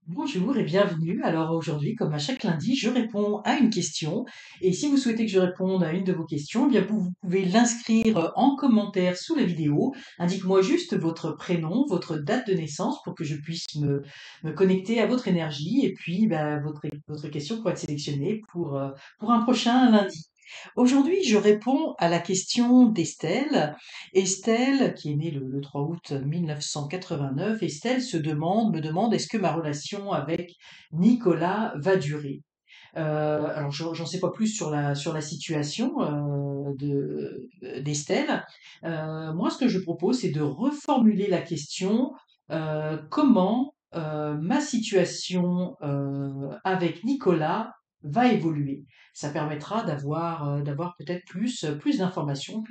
Bonjour et bienvenue. Alors aujourd'hui, comme à chaque lundi, je réponds à une question. Et si vous souhaitez que je réponde à une de vos questions, eh bien vous pouvez l'inscrire en commentaire sous la vidéo. Indique-moi juste votre prénom, votre date de naissance pour que je puisse me connecter à votre énergie. Et puis, votre question pourra être sélectionnée pour un prochain lundi. Aujourd'hui, je réponds à la question d'Estelle. Estelle, qui est née le 3 août 1989, Estelle me demande est-ce que ma relation avec Nicolas va durer? Alors, j'en sais pas plus sur la situation d'Estelle. Moi, ce que je propose, c'est de reformuler la question comment ma situation avec Nicolas va évoluer. Ça permettra d'avoir peut-être plus d'informations,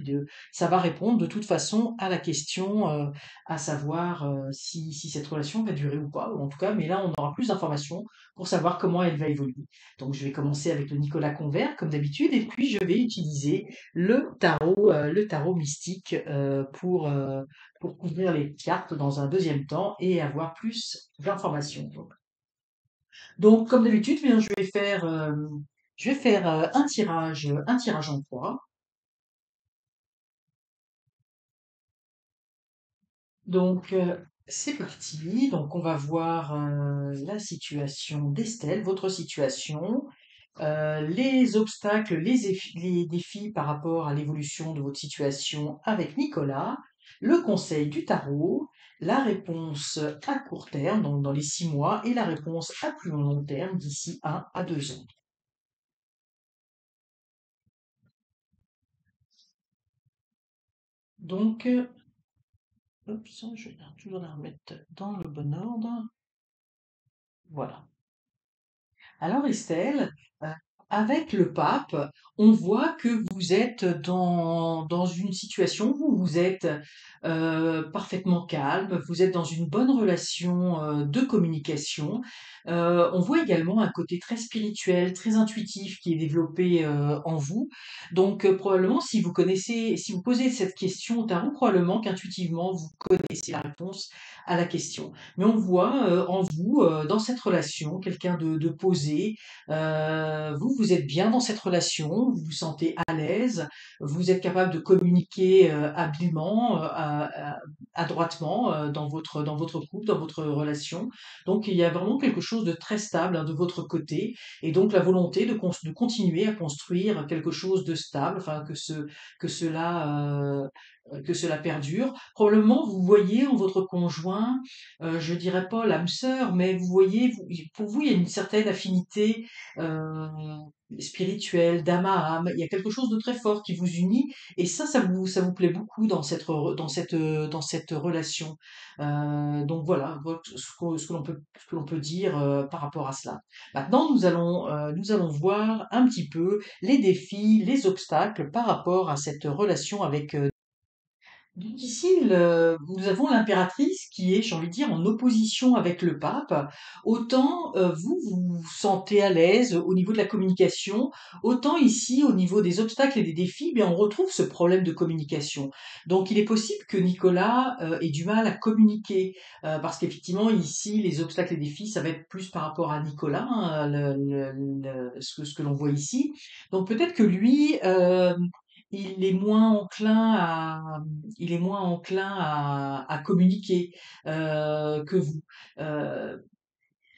ça va répondre de toute façon à la question, à savoir si cette relation va durer ou pas, ou en tout cas, mais là, on aura plus d'informations pour savoir comment elle va évoluer. Donc, je vais commencer avec le Nicolas Convert, comme d'habitude, et puis je vais utiliser le tarot mystique pour couvrir les cartes dans un deuxième temps et avoir plus d'informations. Donc, comme d'habitude, eh bien, je vais faire un tirage en trois. Donc, c'est parti. Donc, on va voir la situation d'Estelle, votre situation, les obstacles, les défis par rapport à l'évolution de votre situation avec Nicolas, le conseil du tarot, la réponse à court terme, donc dans les 6 mois, et la réponse à plus long terme d'ici 1 à 2 ans. Donc, oups, je vais toujours la remettre dans le bon ordre. Voilà. Alors Estelle, euh, avec le pape, on voit que vous êtes dans une situation où vous êtes parfaitement calme, vous êtes dans une bonne relation de communication. On voit également un côté très spirituel, très intuitif qui est développé en vous. Donc probablement si vous posez cette question au tarot, probablement qu'intuitivement vous connaissez la réponse à la question. Mais on voit en vous, dans cette relation, quelqu'un de posé. Vous êtes bien dans cette relation, vous vous sentez à l'aise, vous êtes capable de communiquer habilement, adroitement dans votre couple, dans votre relation. Donc il y a vraiment quelque chose de très stable hein, de votre côté, et donc la volonté de continuer à construire quelque chose de stable, enfin que cela que cela perdure. Probablement, vous voyez en votre conjoint, je dirais pas l'âme sœur, mais vous voyez, pour vous, il y a une certaine affinité euh, spirituelle, d'âme à âme. Il y a quelque chose de très fort qui vous unit, et ça vous plaît beaucoup dans cette relation. Donc voilà ce que l'on peut dire par rapport à cela. Maintenant, nous allons voir un petit peu les défis, les obstacles par rapport à cette relation avec donc ici, nous avons l'impératrice qui est, j'ai envie de dire, en opposition avec le pape. Autant vous vous sentez à l'aise au niveau de la communication, autant ici, au niveau des obstacles et des défis, bien, on retrouve ce problème de communication. Donc il est possible que Nicolas ait du mal à communiquer, parce qu'effectivement, ici, les obstacles et défis, ça va être plus par rapport à Nicolas, hein, ce que l'on voit ici. Donc peut-être que lui, il est moins enclin il est moins enclin à communiquer que vous. Euh,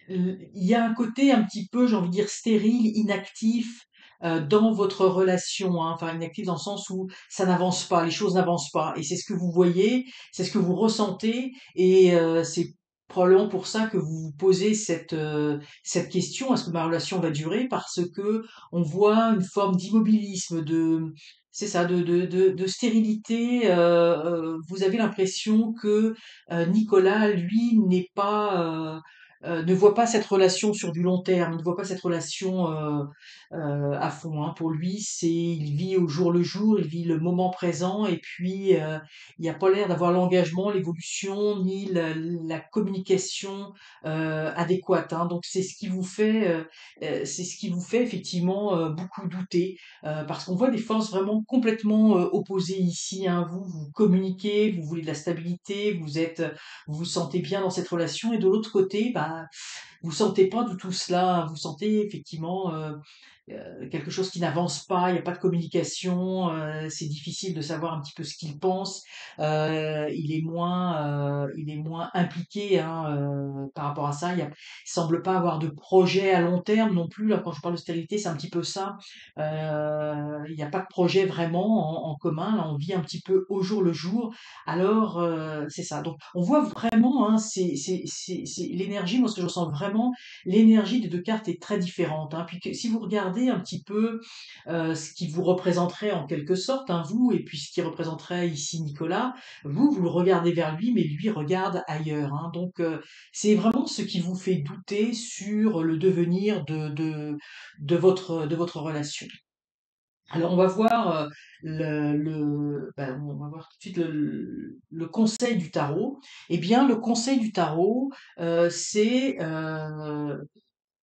il y a un côté un petit peu, j'ai envie de dire, stérile, inactif dans votre relation, hein. Enfin inactif dans le sens où ça n'avance pas, les choses n'avancent pas. Et c'est ce que vous voyez, c'est ce que vous ressentez, et c'est probablement pour ça que vous vous posez cette question, est-ce que ma relation va durer? Parce que on voit une forme d'immobilisme, c'est ça, de stérilité. Vous avez l'impression que Nicolas, lui, ne voit pas cette relation sur du long terme, il ne voit pas cette relation à fond, hein. Pour lui, il vit au jour le jour, il vit le moment présent, et puis il n'y a pas l'air d'avoir l'engagement, l'évolution, ni la communication adéquate, hein. Donc c'est ce qui vous fait effectivement beaucoup douter, parce qu'on voit des forces vraiment complètement opposées ici, hein. Vous communiquez, vous voulez de la stabilité, vous vous sentez bien dans cette relation, et de l'autre côté, bah, vous sentez pas du tout cela, vous sentez effectivement, quelque chose qui n'avance pas, il n'y a pas de communication, c'est difficile de savoir un petit peu ce qu'il pense. Il est moins impliqué, hein, par rapport à ça. Il semble pas avoir de projet à long terme non plus. Là, quand je parle de stérilité, c'est un petit peu ça. Il n'y a pas de projet vraiment en commun. Là, on vit un petit peu au jour le jour. Alors, c'est ça. Donc, on voit vraiment, hein, c'est l'énergie. Moi, ce que je ressens vraiment, l'énergie des deux cartes est très différente, hein. Puis si vous regardez un petit peu ce qui vous représenterait en quelque sorte, hein, vous, et puis ce qui représenterait ici Nicolas, vous le regardez vers lui, mais lui regarde ailleurs, hein. Donc c'est vraiment ce qui vous fait douter sur le devenir de votre relation. Alors on va voir on va voir tout de suite le conseil du tarot. Eh bien, le conseil du tarot, c'est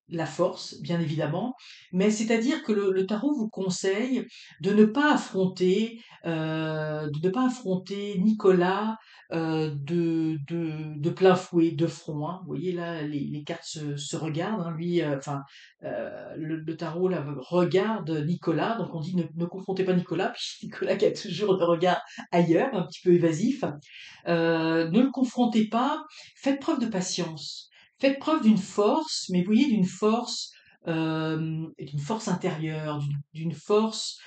la force, bien évidemment, mais c'est-à-dire que le tarot vous conseille de ne pas affronter Nicolas de plein fouet, de front, hein. Vous voyez là, les cartes se regardent, hein. Lui, le tarot là regarde Nicolas, donc on dit ne confrontez pas Nicolas, puis Nicolas qui a toujours le regard ailleurs, un petit peu évasif. Ne le confrontez pas, faites preuve de patience. Faites preuve d'une force, mais vous voyez, d'une force intérieure, d'une force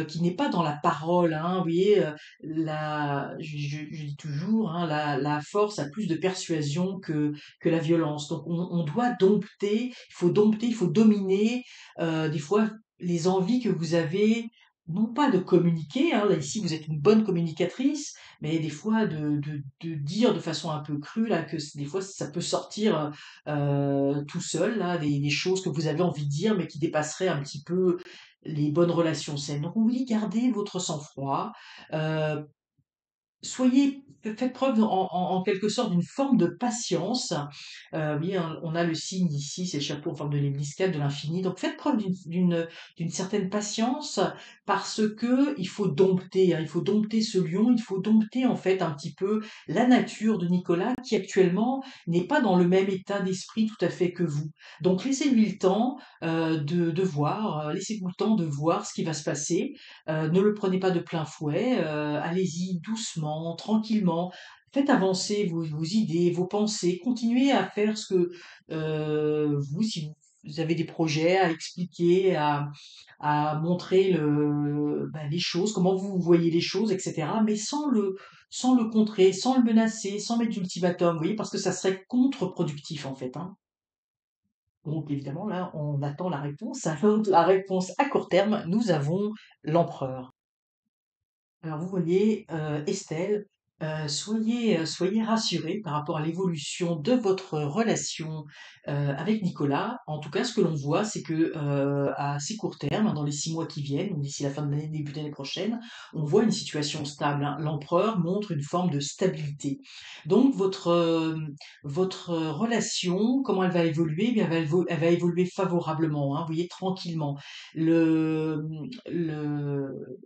qui n'est pas dans la parole, hein. Vous voyez, je dis toujours, hein, la force a plus de persuasion que la violence. Donc on doit dompter, il faut dominer des fois les envies que vous avez, non pas de communiquer, hein, là ici vous êtes une bonne communicatrice, mais des fois de dire de façon un peu crue là que des fois ça peut sortir tout seul là des choses que vous avez envie de dire mais qui dépasseraient un petit peu les bonnes relations saines. Donc on vous dit gardez votre sang-froid, euh, faites preuve en quelque sorte d'une forme de patience. Oui, hein, on a le signe ici, c'est le chapeau en forme de l'ébliscate de l'infini. Donc faites preuve d'une certaine patience parce que il faut dompter, hein, il faut dompter ce lion, il faut dompter en fait un petit peu la nature de Nicolas qui actuellement n'est pas dans le même état d'esprit tout à fait que vous. Donc laissez-lui le temps de voir, laissez-vous le temps de voir ce qui va se passer. Ne le prenez pas de plein fouet, allez-y doucement, tranquillement. Faites avancer vos idées, vos pensées. Continuez à faire ce que si vous avez des projets à expliquer, à montrer les choses, comment vous voyez les choses, etc. Mais sans le contrer, sans le menacer, sans mettre d'ultimatum, vous voyez, parce que ça serait contre-productif en fait, hein. Donc évidemment, là, on attend la réponse. Alors, la réponse à court terme, nous avons l'empereur. Alors vous voyez, Estelle, soyez rassurée par rapport à l'évolution de votre relation, avec Nicolas. En tout cas, ce que l'on voit, c'est que, à assez court terme, hein, dans les 6 mois qui viennent, ou d'ici la fin de l'année, début d'année prochaine, on voit une situation stable, hein. L'empereur montre une forme de stabilité. Donc votre relation, comment elle va évoluer? Eh bien, elle va évoluer favorablement, hein, vous voyez, tranquillement. Le, le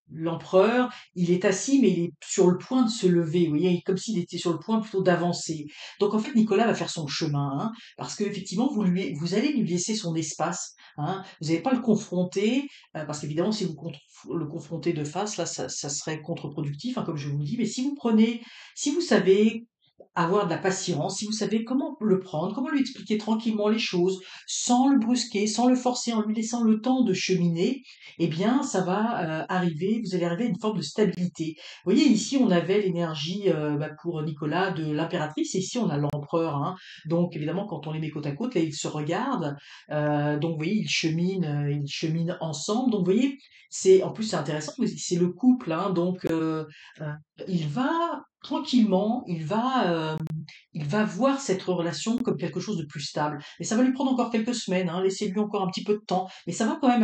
L'empereur, il est assis, mais il est sur le point de se lever, vous voyez, comme s'il était sur le point plutôt d'avancer. Donc en fait, Nicolas va faire son chemin, hein, parce qu'effectivement, vous allez lui laisser son espace, hein. Vous n'allez pas le confronter, parce qu'évidemment, si le confrontez de face, là, ça serait contre-productif, hein, comme je vous le dis. Mais si vous savez avoir de la patience, si vous savez comment le prendre, comment lui expliquer tranquillement les choses, sans le brusquer, sans le forcer, en lui laissant le temps de cheminer, eh bien, ça va arriver, vous allez arriver à une forme de stabilité. Vous voyez, ici, on avait l'énergie pour Nicolas de l'impératrice, et ici, on a l'empereur, hein. Donc, évidemment, quand on les met côte à côte, là, ils se regardent. Donc, vous voyez, ils cheminent ensemble. Donc, vous voyez, en plus, c'est intéressant, parce que c'est le couple, hein. Donc, euh, il va tranquillement, il va voir cette relation comme quelque chose de plus stable. Mais ça va lui prendre encore quelques semaines, hein, laissez-lui encore un petit peu de temps. Mais ça va quand même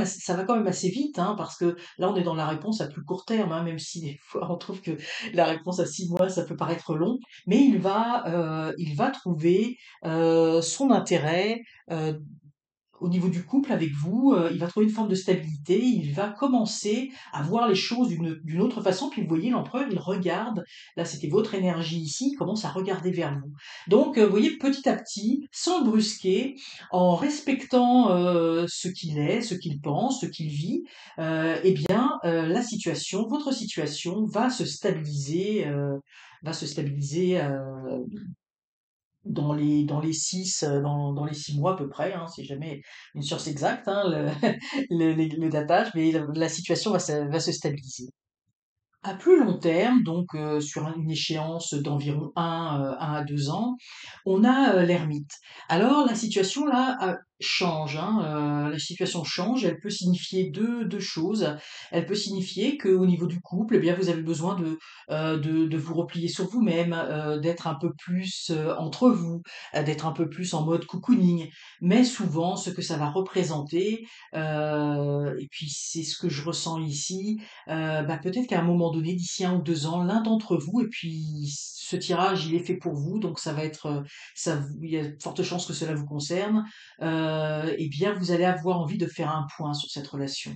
assez vite, hein, parce que là, on est dans la réponse à plus court terme, hein, même si des fois on trouve que la réponse à 6 mois, ça peut paraître long. Mais il va trouver son intérêt au niveau du couple avec vous, il va trouver une forme de stabilité, il va commencer à voir les choses d'une autre façon. Puis vous voyez, l'empereur, il regarde, là c'était votre énergie ici, il commence à regarder vers vous. Donc, vous voyez, petit à petit, sans le brusquer, en respectant ce qu'il est, ce qu'il pense, ce qu'il vit, eh bien, la situation, votre situation va se stabiliser dans les 6 dans les 6 mois à peu près, hein, c'est jamais une science exacte, hein, le datage, mais la situation va se stabiliser. À plus long terme, donc sur une échéance d'environ 1 à 2 ans, on a, l'ermite. Alors la situation là, change, hein, la situation change, elle peut signifier deux choses. Elle peut signifier qu'au niveau du couple, eh bien vous avez besoin de vous replier sur vous-même, d'être un peu plus, entre vous, d'être un peu plus en mode cocooning. Mais souvent ce que ça va représenter, et puis c'est ce que je ressens ici, bah, peut-être qu'à un moment donné, d'ici 1 ou 2 ans, l'un d'entre vous, et puis ce tirage, il est fait pour vous, donc ça va être, il y a de fortes chances que cela vous concerne, eh bien, vous allez avoir envie de faire un point sur cette relation.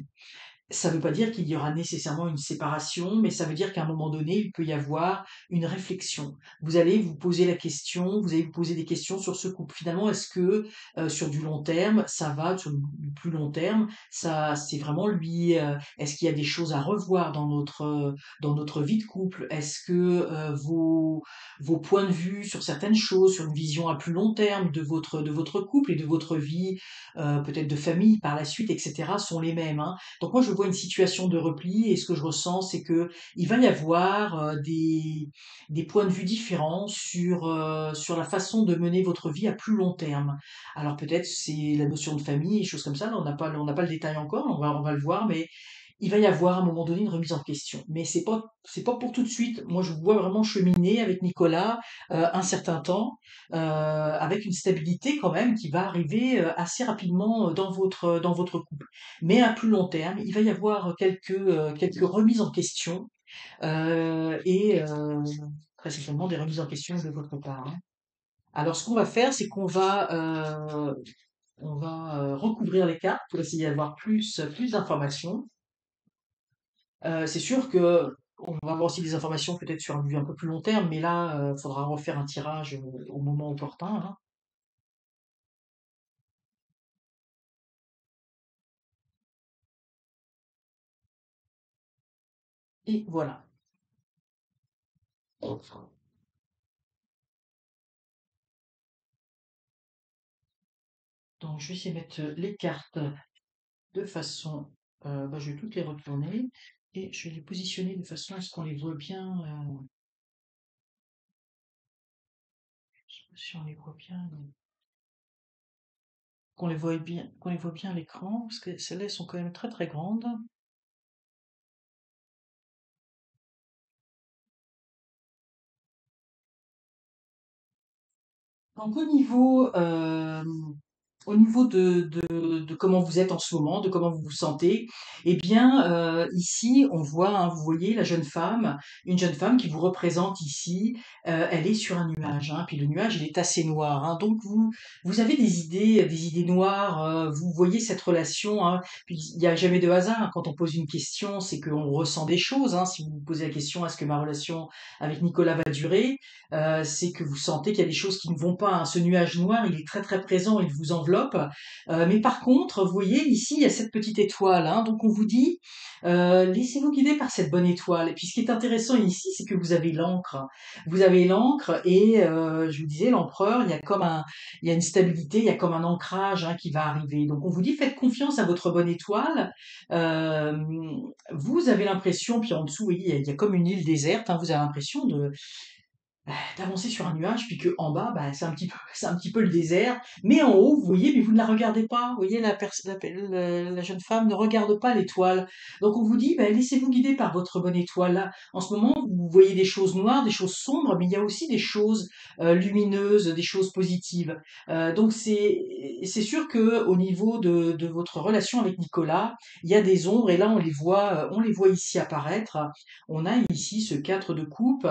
Ça ne veut pas dire qu'il y aura nécessairement une séparation, mais ça veut dire qu'à un moment donné, il peut y avoir une réflexion. Vous allez vous poser la question, vous allez vous poser des questions sur ce couple. Finalement, est-ce que sur du long terme, ça va, sur du plus long terme, ça, c'est vraiment lui. Est-ce qu'il y a des choses à revoir dans notre vie de couple? Est-ce que vos points de vue sur certaines choses, sur une vision à plus long terme de votre couple et de votre vie, peut-être de famille par la suite, etc., sont les mêmes, hein? Donc moi, je vois une situation de repli et ce que je ressens, c'est que il va y avoir des points de vue différents sur la façon de mener votre vie à plus long terme. Alors peut-être c'est la notion de famille et choses comme ça. Là, on n'a pas le détail encore, on va le voir, mais il va y avoir à un moment donné une remise en question. Mais c'est pas pour tout de suite. Moi, je vous vois vraiment cheminer avec Nicolas un certain temps, avec une stabilité quand même qui va arriver assez rapidement dans votre couple. Mais à plus long terme, il va y avoir quelques remises en question et très certainement des remises en question de votre part, hein. Alors, ce qu'on va faire, c'est on va recouvrir les cartes pour essayer d'avoir plus d'informations. C'est sûr que on va avoir aussi des informations peut-être sur un peu plus long terme, mais là, faudra refaire un tirage au moment opportun, hein. Et voilà. Donc, je vais essayer de mettre les cartes de façon, bah, je vais toutes les retourner et je vais les positionner de façon à ce qu'on les voit bien, je sais pas si on les voit bien, qu'on les voit bien à l'écran, parce que celles-là, elles sont quand même très très grandes. Donc au niveau de comment vous êtes en ce moment, de comment vous vous sentez, eh bien, ici, on voit, hein, vous voyez la jeune femme, une jeune femme qui vous représente ici, elle est sur un nuage, hein, puis le nuage, il est assez noir, hein, donc vous avez des idées noires, vous voyez cette relation, hein, puis il n'y a jamais de hasard, hein, quand on pose une question, c'est qu'on ressent des choses, hein, si vous vous posez la question, est-ce que ma relation avec Nicolas va durer? C'est que vous sentez qu'il y a des choses qui ne vont pas, hein. Ce nuage noir, il est très très présent, il vous enveloppe. Mais par contre, vous voyez, ici, il y a cette petite étoile, hein. Donc on vous dit, laissez-vous guider par cette bonne étoile. Et puis ce qui est intéressant ici, c'est que vous avez l'encre. Vous avez l'encre et je vous disais, l'empereur, il y a une stabilité, il y a comme un ancrage, hein, qui va arriver. Donc on vous dit, faites confiance à votre bonne étoile. Euh, Vous avez l'impression, puis en dessous, vous voyez, il y a comme une île déserte, hein, vous avez l'impression d'avancer sur un nuage, puis que en bas, bah, c'est un petit peu le désert. Mais en haut, vous voyez, mais vous ne la regardez pas. Vous voyez, la jeune femme ne regarde pas l'étoile. Donc on vous dit, bah, laissez-vous guider par votre bonne étoile. Là, en ce moment, vous voyez des choses noires, des choses sombres, mais il y a aussi des choses lumineuses, des choses positives. Donc c'est sûr que au niveau de votre relation avec Nicolas, il y a des ombres, et là on les voit ici apparaître. On a ici ce 4 de coupe,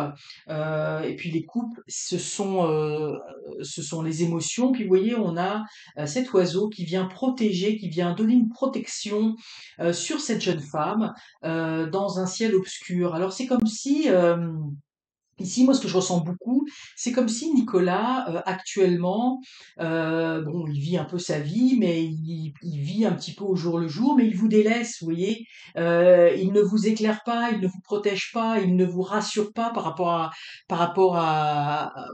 et puis puis les couples, ce sont les émotions. Puis vous voyez, on a cet oiseau qui vient protéger, qui vient donner une protection sur cette jeune femme dans un ciel obscur. Alors c'est comme si ici, moi, ce que je ressens beaucoup, c'est comme si Nicolas, actuellement, bon, il vit un peu sa vie, mais il vit un petit peu au jour le jour, mais il vous délaisse, vous voyez. Il ne vous éclaire pas, il ne vous protège pas, il ne vous rassure pas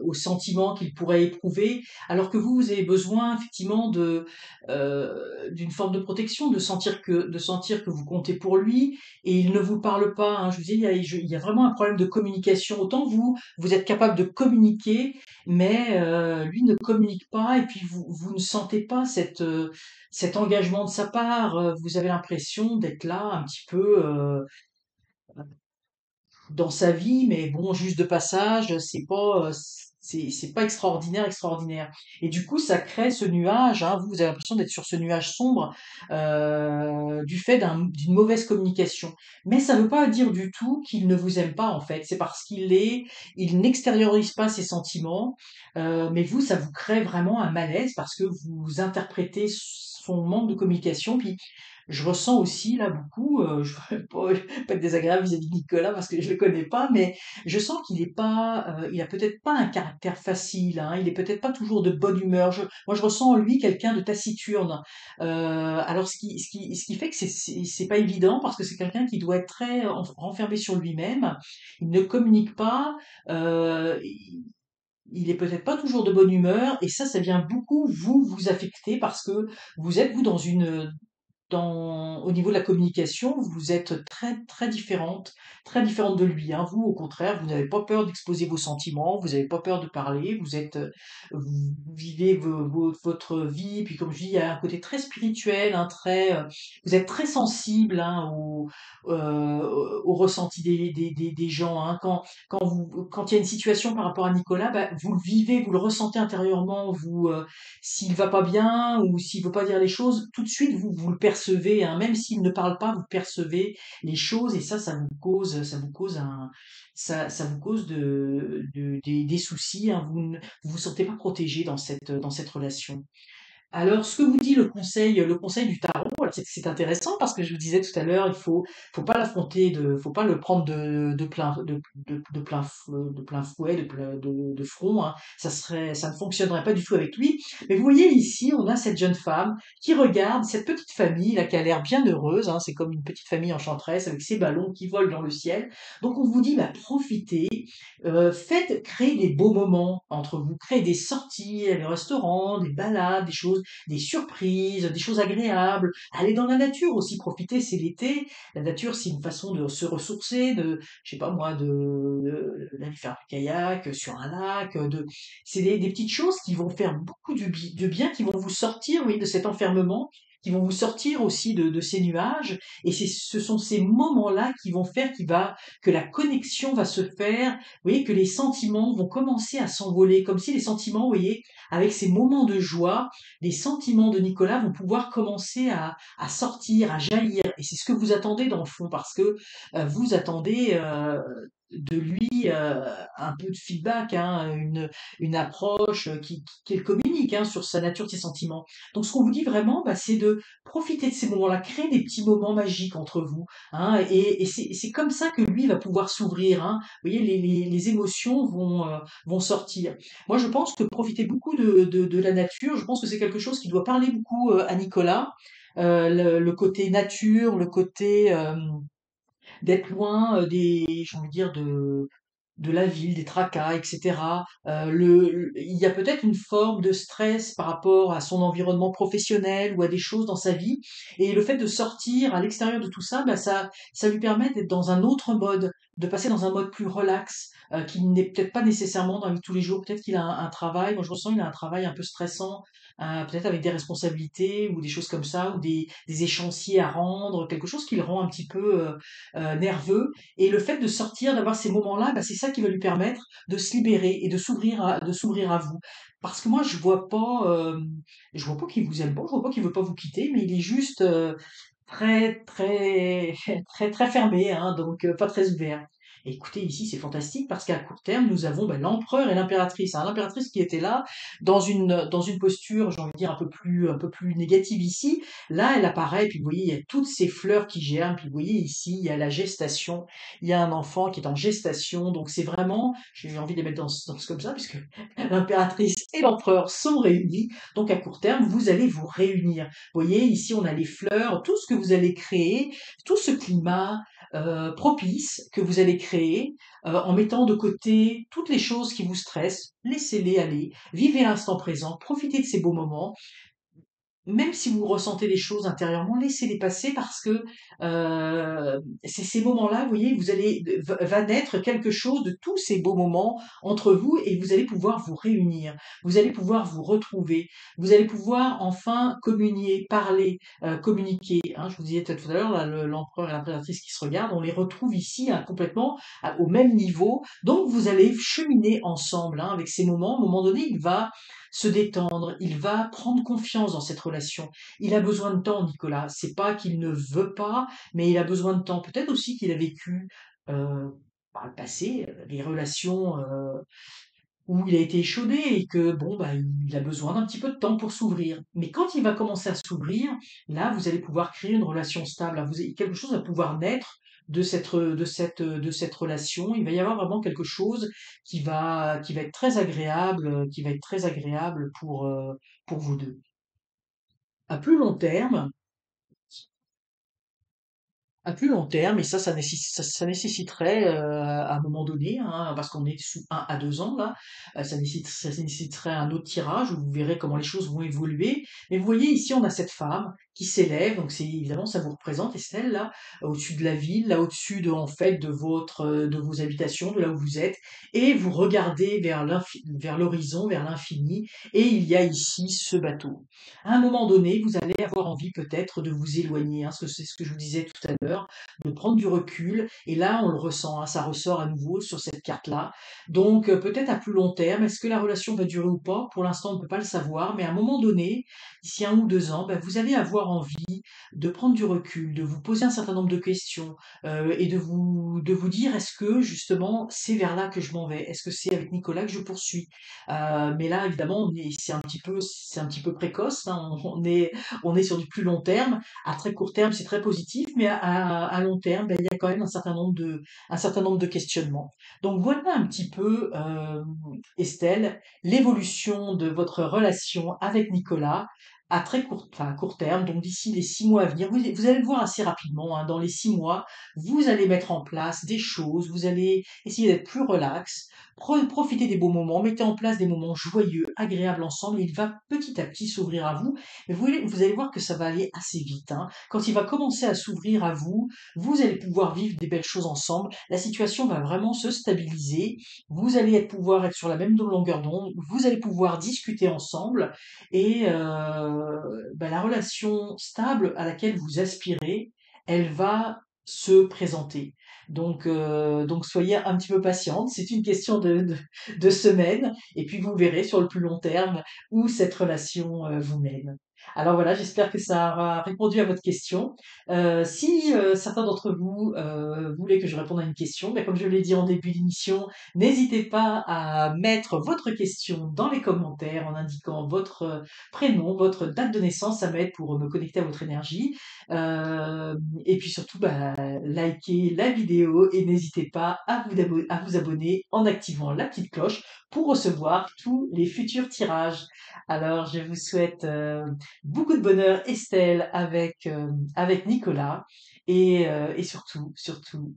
aux sentiments qu'il pourrait éprouver, alors que vous avez besoin effectivement d'une forme de protection, de sentir que vous comptez pour lui, et il ne vous parle pas, hein. Je vous dis, il y a vraiment un problème de communication. Autant vous êtes capable de communiquer, mais lui ne communique pas, et puis vous ne sentez pas cet engagement de sa part. Vous avez l'impression d'être là un petit peu dans sa vie, mais bon, juste de passage, c'est pas extraordinaire, extraordinaire. Et du coup, ça crée ce nuage, hein, vous avez l'impression d'être sur ce nuage sombre du fait d'une mauvaise communication. Mais ça ne veut pas dire du tout qu'il ne vous aime pas, en fait. C'est parce il n'extériorise pas ses sentiments, mais vous, ça vous crée vraiment un malaise parce que vous interprétez son manque de communication, puis je ressens aussi là beaucoup, je voudrais pas être désagréable vis-à-vis de Nicolas parce que je le connais pas, mais je sens qu'il est pas, il a peut-être pas un caractère facile, hein, il est peut-être pas toujours de bonne humeur. Moi, je ressens en lui quelqu'un de taciturne. Alors ce qui fait que c'est pas évident parce que c'est quelqu'un qui doit être très renfermé sur lui-même. Il ne communique pas, il est peut-être pas toujours de bonne humeur, et ça vient beaucoup vous affecter parce que vous êtes vous au niveau de la communication, vous êtes très différente de lui, hein. Vous, au contraire, vous n'avez pas peur d'exposer vos sentiments, vous n'avez pas peur de parler, vous vivez votre vie, puis comme je dis, il y a un côté très spirituel, hein, vous êtes très sensible, hein, au ressenti des gens, hein. Quand il y a une situation par rapport à Nicolas, bah, vous le vivez, vous le ressentez intérieurement, s'il va pas bien ou s'il veut pas dire les choses, tout de suite vous le percevez, hein, même s'il ne parle pas, vous percevez les choses, et ça vous cause des soucis, hein. Vous vous sentez pas protégé dans cette relation. Alors, ce que vous dit le conseil du tarot, alors c'est intéressant parce que je vous disais tout à l'heure, faut pas faut pas le prendre de plein fouet, de front, hein. Ça ne fonctionnerait pas du tout avec lui. Mais vous voyez ici, on a cette jeune femme qui regarde cette petite famille là qui a l'air bien heureuse, hein. C'est comme une petite famille enchanteresse avec ses ballons qui volent dans le ciel. Donc on vous dit, bah, profitez, créez des beaux moments entre vous, créez des sorties, des restaurants, des balades, des surprises, des choses agréables. Aller dans la nature aussi, profiter, c'est l'été. La nature, c'est une façon de se ressourcer, je sais pas moi, d'aller faire du kayak sur un lac, c'est des petites choses qui vont faire beaucoup de bien, qui vont vous sortir, oui, de cet enfermement, qui vont vous sortir aussi de ces nuages. Et ce sont ces moments-là qui vont faire que la connexion va se faire. Vous voyez, que les sentiments vont commencer à s'envoler, comme si les sentiments, vous voyez, avec ces moments de joie, les sentiments de Nicolas vont pouvoir commencer à sortir, à jaillir. Et c'est ce que vous attendez dans le fond, parce que vous attendez de lui un peu de feedback, hein, une approche qu'il communique, hein, sur sa nature, ses sentiments. Donc ce qu'on vous dit vraiment, bah, c'est de profiter de ces moments-là, créer des petits moments magiques entre vous, hein, et c'est comme ça que lui va pouvoir s'ouvrir, hein. Vous voyez, les émotions vont sortir. Moi, je pense que profiter beaucoup de la nature, je pense que c'est quelque chose qui doit parler beaucoup à Nicolas. Le côté nature, le côté d'être loin j'ai envie de dire, de la ville, des tracas, etc. Il y a peut-être une forme de stress par rapport à son environnement professionnel ou à des choses dans sa vie. Et le fait de sortir à l'extérieur de tout ça, bah ça lui permet d'être dans un autre mode, de passer dans un mode plus relax, qui n'est peut-être pas nécessairement dans la vie de tous les jours. Peut-être qu'il a un travail, moi je ressens qu'il a un travail un peu stressant, peut-être avec des responsabilités ou des choses comme ça, ou des échéanciers à rendre, quelque chose qui le rend un petit peu nerveux. Et le fait de sortir, d'avoir ces moments-là, bah, c'est ça qui va lui permettre de se libérer et de s'ouvrir à vous. Parce que moi, je vois pas qu'il vous aime pas, je vois pas qu'il veut pas vous quitter, mais il est juste très, très, très, très fermé, hein, donc pas très ouvert. Et écoutez, ici, c'est fantastique parce qu'à court terme, nous avons l'empereur et l'impératrice, hein. L'impératrice qui était là dans une posture, j'ai envie de dire, un peu plus négative ici. Là, elle apparaît, puis vous voyez, il y a toutes ces fleurs qui germent, puis vous voyez ici, il y a la gestation, il y a un enfant qui est en gestation, donc c'est vraiment, j'ai envie de les mettre dans ce comme ça, puisque l'impératrice et l'empereur sont réunis, donc à court terme, vous allez vous réunir. Vous voyez, ici, on a les fleurs, tout ce que vous allez créer, tout ce climat propice que vous allez créer en mettant de côté toutes les choses qui vous stressent, laissez-les aller, vivez l'instant présent, profitez de ces beaux moments, même si vous ressentez des choses intérieurement, laissez-les passer parce que c'est ces moments-là, vous voyez, vous allez va naître quelque chose de tous ces beaux moments entre vous et vous allez pouvoir vous réunir, vous allez pouvoir vous retrouver, vous allez pouvoir enfin communier, parler, communiquer. Hein. Je vous disais tout à l'heure, là, l'empereur et l'impératrice qui se regardent, on les retrouve ici hein, complètement au même niveau. Donc vous allez cheminer ensemble hein, avec ces moments. À un moment donné, il va se détendre, il va prendre confiance dans cette relation. Il a besoin de temps, Nicolas. C'est pas qu'il ne veut pas, mais il a besoin de temps. Peut-être aussi qu'il a vécu par le passé les relations où il a été échaudé et que bon bah il a besoin d'un petit peu de temps pour s'ouvrir. Mais quand il va commencer à s'ouvrir, là vous allez pouvoir créer une relation stable. Là, quelque chose va pouvoir naître de cette relation. Il va y avoir vraiment quelque chose qui va être très agréable, qui va être très agréable pour vous deux. À plus long terme, à plus long terme, et ça nécessiterait à un moment donné, hein, parce qu'on est sous 1 à 2 ans là, ça nécessiterait un autre tirage où vous verrez comment les choses vont évoluer. Mais vous voyez ici, on a cette femme qui s'élève, donc c'est évidemment ça vous représente Estelle là, au-dessus de la ville, là au-dessus de en fait de vos habitations, de là où vous êtes, et vous regardez vers l'horizon, vers l'infini, et il y a ici ce bateau. À un moment donné, vous allez avoir envie peut-être de vous éloigner, hein, parce que c'est ce que je vous disais tout à l'heure, de prendre du recul, et là on le ressent, hein, ça ressort à nouveau sur cette carte-là. Donc peut-être à plus long terme, est-ce que la relation va durer ou pas? Pour l'instant on ne peut pas le savoir, mais à un moment donné, d'ici 1 ou 2 ans, ben, vous allez avoir envie de prendre du recul, de vous poser un certain nombre de questions, et de vous dire est-ce que justement c'est vers là que je m'en vais? Est-ce que c'est avec Nicolas que je poursuis? Mais là, évidemment, c'est un petit peu précoce. Hein, on est sur du plus long terme. À très court terme, c'est très positif, mais à long terme, ben, il y a quand même un certain nombre de questionnements. Donc voilà un petit peu, Estelle, l'évolution de votre relation avec Nicolas à court terme, donc d'ici les 6 mois à venir. Vous allez le voir assez rapidement. Hein, dans les 6 mois, vous allez mettre en place des choses, vous allez essayer d'être plus relax, profitez des beaux moments, mettez en place des moments joyeux, agréables ensemble, et il va petit à petit s'ouvrir à vous. Mais vous allez voir que ça va aller assez vite. Hein. Quand il va commencer à s'ouvrir à vous, vous allez pouvoir vivre des belles choses ensemble. La situation va vraiment se stabiliser. Vous allez pouvoir être sur la même longueur d'onde. Vous allez pouvoir discuter ensemble. Et la relation stable à laquelle vous aspirez, elle va se présenter. Donc soyez un petit peu patiente, c'est une question de semaines, et puis vous verrez sur le plus long terme où cette relation vous mène. Alors voilà, j'espère que ça aura répondu à votre question. Si certains d'entre vous voulaient que je réponde à une question, ben, comme je l'ai dit en début d'émission, n'hésitez pas à mettre votre question dans les commentaires en indiquant votre prénom, votre date de naissance, ça m'aide pour me connecter à votre énergie. Euh, et puis surtout, bah, likez la vidéo et n'hésitez pas à vous abonner en activant la petite cloche pour recevoir tous les futurs tirages. Alors, je vous souhaite beaucoup de bonheur, Estelle, avec Nicolas. Et surtout,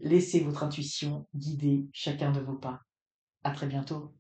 laissez votre intuition guider chacun de vos pas. À très bientôt.